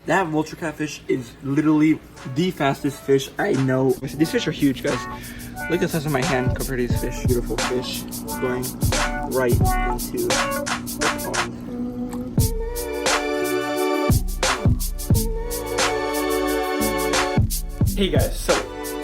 That vulture catfish is literally the fastest fish I know. These fish are huge, guys. Look at the size of my hand compared to these fish. Beautiful fish going right into the pond. Hey guys, so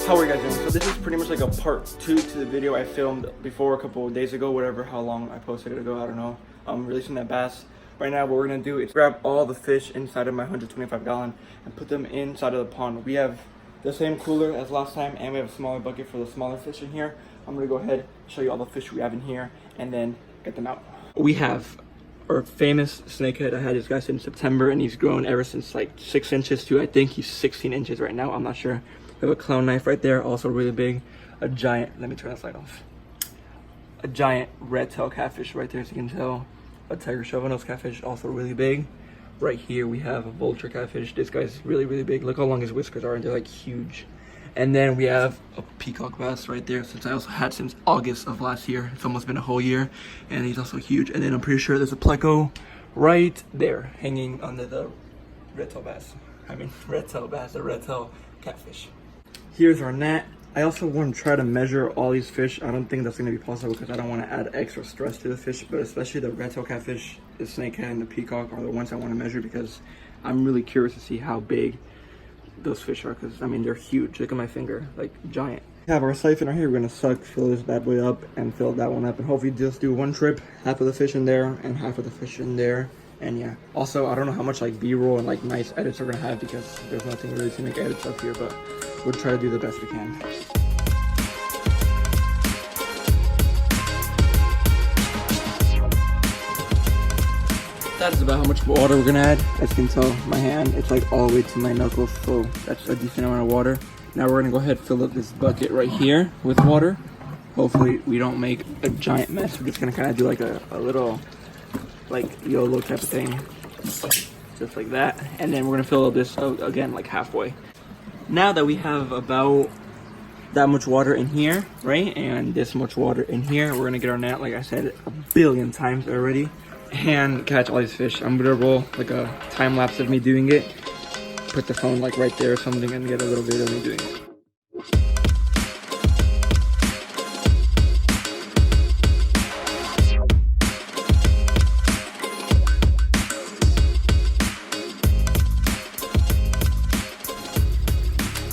how are you guys doing? So this is pretty much like a part 2 to the video I filmed before a couple of days ago, whatever, how long I posted it ago, I don't know. I'm releasing that bass. Right now what we're gonna do is grab all the fish inside of my 125 gallon and put them inside of the pond. We have the same cooler as last time and we have a smaller bucket for the smaller fish in here. I'm gonna go ahead and show you all the fish we have in here and then get them out. We have our famous snakehead. I had this guy since September and he's grown ever since like 6 inches to I think he's 16 inches right now. I'm not sure. We have a clown knife right there, also really big. A giant, let me turn this light off. A giant red tail catfish right there, as you can tell. A tiger shovel-nose catfish, also really big. Right here we have a vulture catfish. This guy's really, really big. Look how long his whiskers are, and they're like huge. And then we have a peacock bass right there, since I also had since August of last year. It's almost been a whole year, and he's also huge. And then I'm pretty sure there's a pleco right there, hanging under the red tail bass. I mean, red tail bass, the red tail catfish. Here's our net. I also want to try to measure all these fish. I don't think that's going to be possible because I don't want to add extra stress to the fish, but especially the red tail catfish, the snakehead, and the peacock are the ones I want to measure because I'm really curious to see how big those fish are because, I mean, they're huge. Look at my finger, like giant. We have our siphon right here. We're going to suck, fill this bad boy up, and fill that one up, and hopefully just do one trip, half of the fish in there and half of the fish in there. And yeah, also I don't know how much like b-roll and like nice edits we're gonna have because there's nothing really to make edits up here, but we'll try to do the best we can. That's about how much water we're gonna add. As you can tell, my hand, it's like all the way to my knuckles, so that's a decent amount of water. Now we're gonna go ahead and fill up this bucket right here with water. Hopefully we don't make a giant mess. We're just gonna kind of do like a little like YOLO type of thing, just like that. And then we're gonna fill this out again like halfway. Now that we have about that much water in here, right, and this much water in here, we're gonna get our net, like I said a billion times already, and catch all these fish. I'm gonna roll like a time lapse of me doing it, put the phone like right there or something, and get a little bit of me doing it.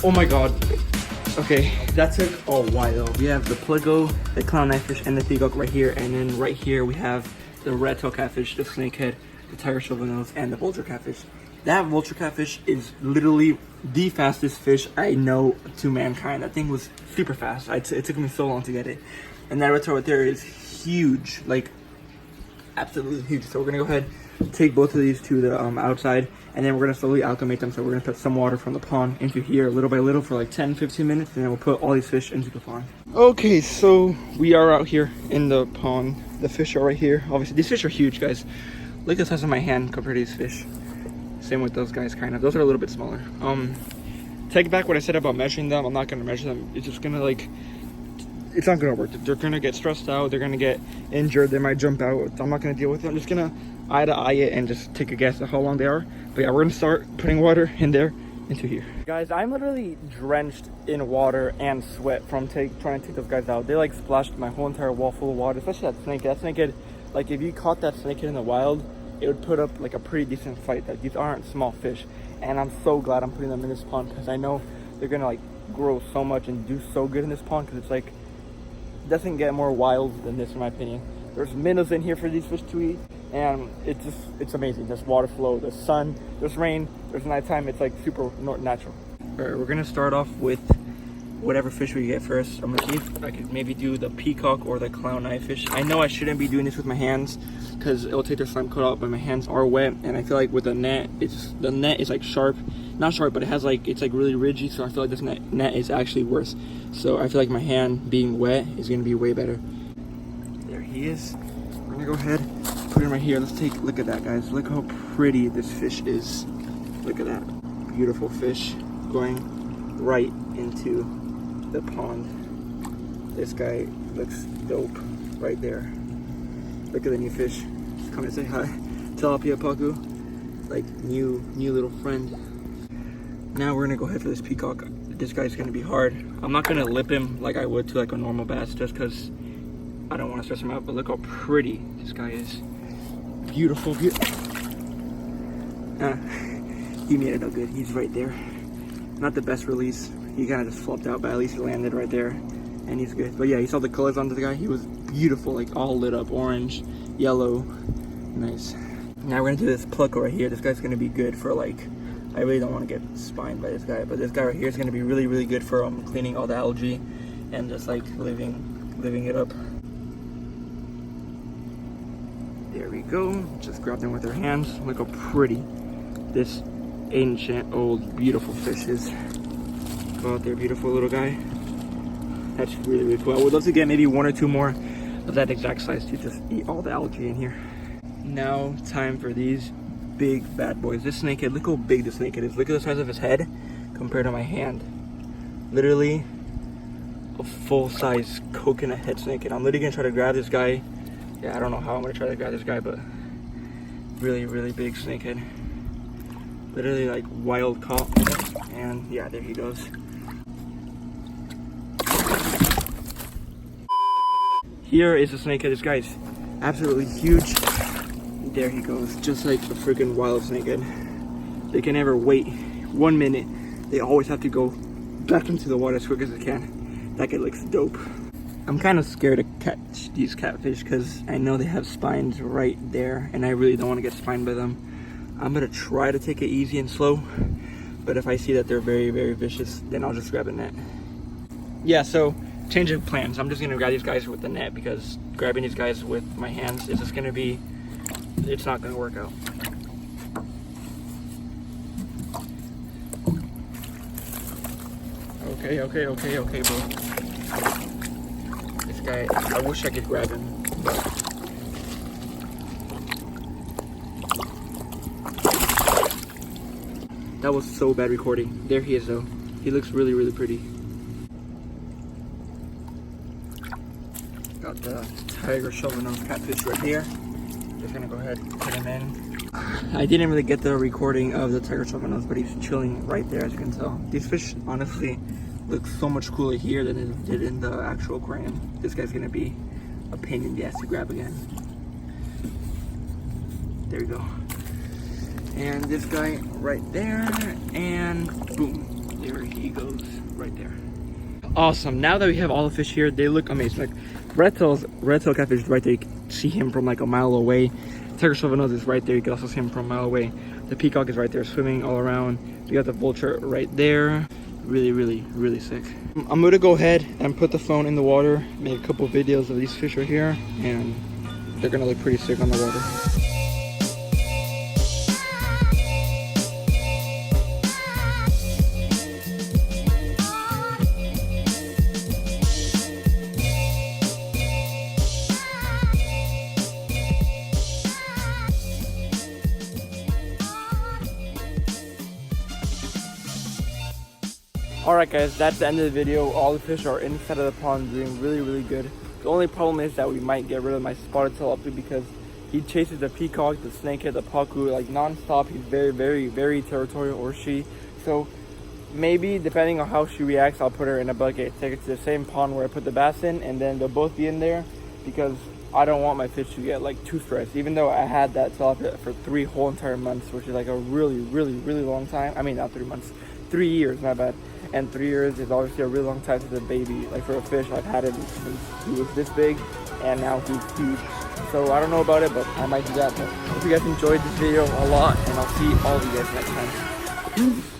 Oh my god. Okay, that took a while. We have the pleco, the clown knife fish, and the peacock right here, and then right here we have the red tail catfish, the snakehead, the tiger shovel-nose, and the vulture catfish. That vulture catfish is literally the fastest fish I know to mankind. That thing was super fast. It took me so long to get it. And that red tail right there is huge, like absolutely huge. So we're gonna go ahead, take both of these to the outside, and then we're gonna slowly acclimate them. So we're gonna put some water from the pond into here little by little for like 10-15 minutes, and then we'll put all these fish into the pond. Okay, so we are out here in the pond. The fish are right here. Obviously these fish are huge, guys. Look at the size of my hand compared to these fish. Same with those guys, kind of. Those are a little bit smaller. Take back what I said about measuring them. I'm not gonna measure them. It's just gonna like, it's not gonna work. They're gonna get stressed out, they're gonna get injured, they might jump out. I'm not gonna deal with it. I'm just gonna eye to eye it and just take a guess at how long they are. But yeah, we're gonna start putting water in there into here. Guys, I'm literally drenched in water and sweat from trying to take those guys out. They like splashed my whole entire wall full of water, especially that snakehead. That snakehead, like if you caught that snakehead in the wild, it would put up like a pretty decent fight. That these aren't small fish, and I'm so glad I'm putting them in this pond because I know they're gonna like grow so much and do so good in this pond because it's like, doesn't get more wild than this in my opinion. There's minnows in here for these fish to eat, and it's amazing. There's water flow, there's sun, there's rain, there's nighttime. It's like super natural. All right, we're gonna start off with whatever fish we get first. I'm gonna see if I could maybe do the peacock or the clown knife fish. I know I shouldn't be doing this with my hands because it will take their slime coat out, but my hands are wet, and I feel like with the net, the net is like sharp, not sharp, but it has like, it's like really ridgy, so I feel like this net is actually worse. So I feel like my hand being wet is gonna be way better. There he is. We're gonna go ahead, put him right here. Let's take a look at that, guys. Look how pretty this fish is. Look at that beautiful fish going right into the pond. This guy looks dope right there. Look at the new fish. Come and say hi. Tilapia Paku. like new little friend. Now we're gonna go ahead for this peacock. This guy's gonna be hard. I'm not gonna lip him like I would to like a normal bass just because I don't want to stress him out, but look how pretty this guy is. Beautiful, beautiful. He made it look good. He's right there. Not the best release. He kind of just flopped out, but at least he landed right there. And he's good. But yeah, you saw the colors on the guy. He was beautiful, like all lit up, orange, yellow. Nice. Now we're gonna do this plucker right here. This guy's gonna be good for like, I really don't want to get spined by this guy, but this guy right here is gonna be really good for cleaning all the algae and just like living it up. There we go. Just grab them with our hands. Look how pretty this ancient, old, beautiful fish is. Go out there, beautiful little guy. That's really cool. I would love to get maybe 1 or 2 more of that exact size to just eat all the algae in here. Now, time for these big bad boys. This snakehead, look how big this snakehead is. Look at the size of his head compared to my hand. Literally a full-size coconut head snakehead. I'm literally gonna try to grab this guy. Yeah, I don't know how I'm gonna try to grab this guy, but really big snakehead. Literally like wild caught. And yeah, there he goes. Here is a snakehead. This guy's absolutely huge. There he goes, just like a freaking wild snakehead. They can never wait 1 minute. They always have to go back into the water as quick as they can. That guy looks dope. I'm kind of scared to catch these catfish because I know they have spines right there and I really don't want to get spined by them. I'm gonna try to take it easy and slow, but if I see that they're very vicious, then I'll just grab a net. Yeah, so change of plans. I'm just gonna grab these guys with the net because grabbing these guys with my hands is just gonna be, it's not gonna work out. Okay, bro. This guy, I wish I could grab him, but that was so bad recording. There he is though. He looks really pretty. Got the tiger shovel-nosed catfish right here. Just gonna go ahead and put him in. I didn't really get the recording of the tiger shovel-nose, but he's chilling right there as you can tell. These fish honestly look so much cooler here than it did in the actual aquarium. This guy's gonna be a pain in the ass to grab again. There we go. And this guy right there, and boom, there he goes, right there. Awesome. Now that we have all the fish here, they look amazing. Like red tail catfish is right there. You can see him from like a mile away. Tiger shovel-nose is right there. You can also see him from a mile away. The peacock is right there, swimming all around. We got the vulture right there. Really sick. I'm gonna go ahead and put the phone in the water, make a couple videos of these fish right here, and they're gonna look pretty sick on the water. Alright guys, that's the end of the video. All the fish are inside of the pond doing really good. The only problem is that we might get rid of my spotted tilapia because he chases the peacock, the snakehead, the pacu like non-stop. He's very territorial, or she. So maybe depending on how she reacts, I'll put her in a bucket, take her to the same pond where I put the bass in, and then they'll both be in there because I don't want my fish to get like too stressed. Even though I had that tilapia for 3 whole entire months, which is like a really long time. I mean, not 3 months, 3 years, my bad. And 3 years is obviously a really long time since a baby. Like for a fish, I've had it since he was this big, and now he's huge. So I don't know about it, but I might do that. But I hope you guys enjoyed this video a lot, and I'll see all of you guys next time.